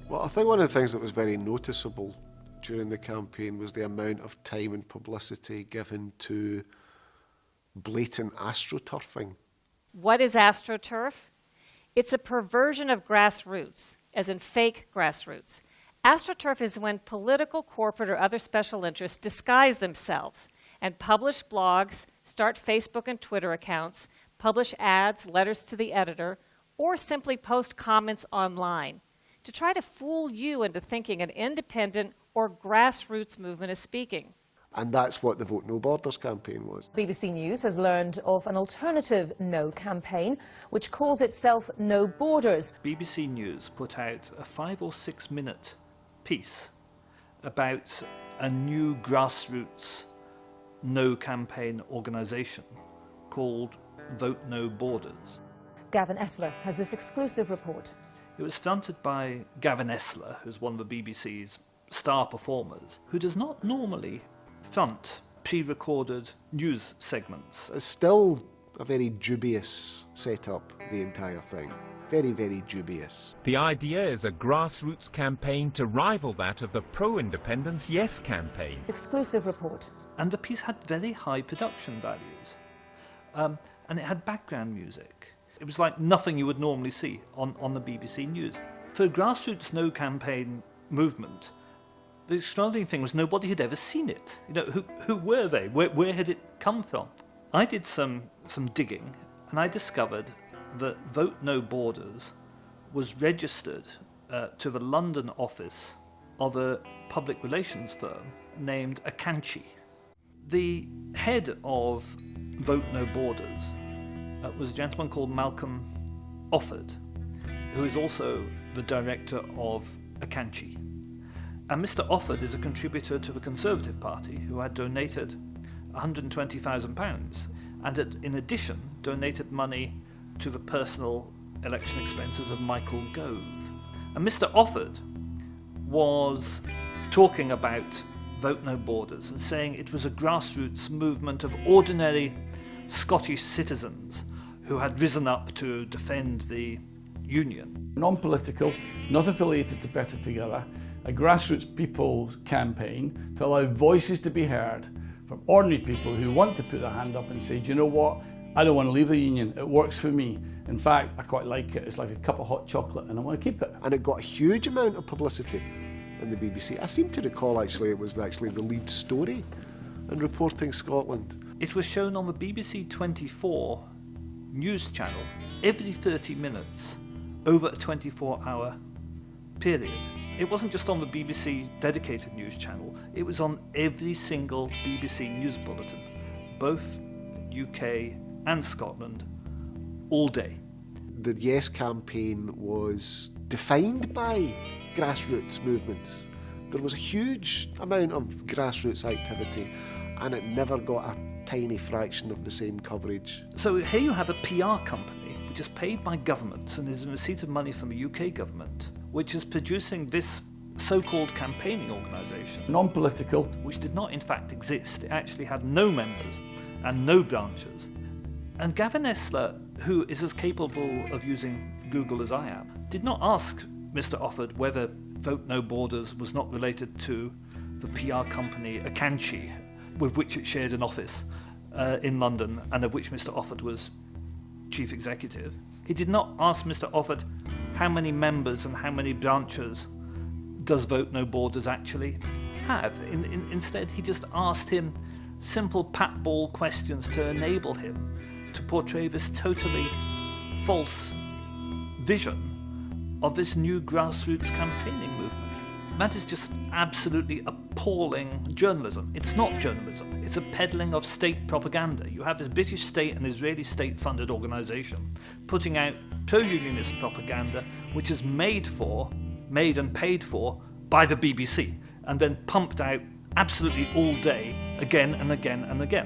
Well, I think one of the things that was very noticeable during the campaign was the amount of time and publicity given to blatant astroturfing. What is AstroTurf? It's a perversion of grassroots, as in fake grassroots. AstroTurf is when political, corporate, or other special interests disguise themselves and publish blogs, start Facebook and Twitter accounts, publish ads, letters to the editor, or simply post comments online to try to fool you into thinking an independent or grassroots movement is speaking. And that's what the Vote No Borders campaign was. BBC News has learned of an alternative No campaign, which calls itself No Borders. BBC News put out a 5 or 6 minute piece about a new grassroots No campaign organisation called Vote No Borders. Gavin Esler has this exclusive report. It was fronted by Gavin Esler, who's one of the BBC's star performers, who does not normally front pre-recorded news segments. It's still a very dubious setup, the entire thing. Very, very dubious. The idea is a grassroots campaign to rival that of the pro-independence Yes campaign. Exclusive report. And the piece had very high production values. And it had background music. It was like nothing you would normally see on the BBC News. For a grassroots No campaign movement, the extraordinary thing was nobody had ever seen it. You know, who were they? Where had it come from? I did some digging, and I discovered that Vote No Borders was registered to the London office of a public relations firm named Akanchi. The head of Vote No Borders was a gentleman called Malcolm Offord, who is also the director of Akanchi. And Mr. Offord is a contributor to the Conservative Party who had donated £120,000 and had, in addition, donated money to the personal election expenses of Michael Gove. And Mr. Offord was talking about Vote No Borders and saying it was a grassroots movement of ordinary Scottish citizens who had risen up to defend the Union. Non-political, not affiliated to Better Together, a grassroots people campaign to allow voices to be heard from ordinary people who want to put their hand up and say, do you know what, I don't want to leave the Union, it works for me. In fact, I quite like it, it's like a cup of hot chocolate and I want to keep it. And it got a huge amount of publicity in the BBC. I seem to recall actually it was actually the lead story in Reporting Scotland. It was shown on the BBC 24 news channel every 30 minutes over a 24-hour period. It wasn't just on the BBC dedicated news channel, it was on every single BBC news bulletin, both UK and Scotland, all day. The Yes campaign was defined by grassroots movements. There was a huge amount of grassroots activity and it never got a tiny fraction of the same coverage. So here you have a PR company which is paid by governments and is in receipt of money from the UK government, which is producing this so-called campaigning organisation. Non-political. Which did not in fact exist. It actually had no members and no branches. And Gavin Esler, who is as capable of using Google as I am, did not ask Mr. Offord whether Vote No Borders was not related to the PR company Akanchi, with which it shared an office in London and of which Mr. Offord was chief executive. He did not ask Mr. Offord how many members and how many branches does Vote No Borders actually have. Instead, he just asked him simple pat-ball questions to enable him to portray this totally false vision of this new grassroots campaigning movement. That is just absolutely appalling journalism. It's not journalism, it's a peddling of state propaganda. You have this British state and Israeli state-funded organisation putting out pro-unionist propaganda which is made and paid for by the BBC and then pumped out absolutely all day, again and again and again.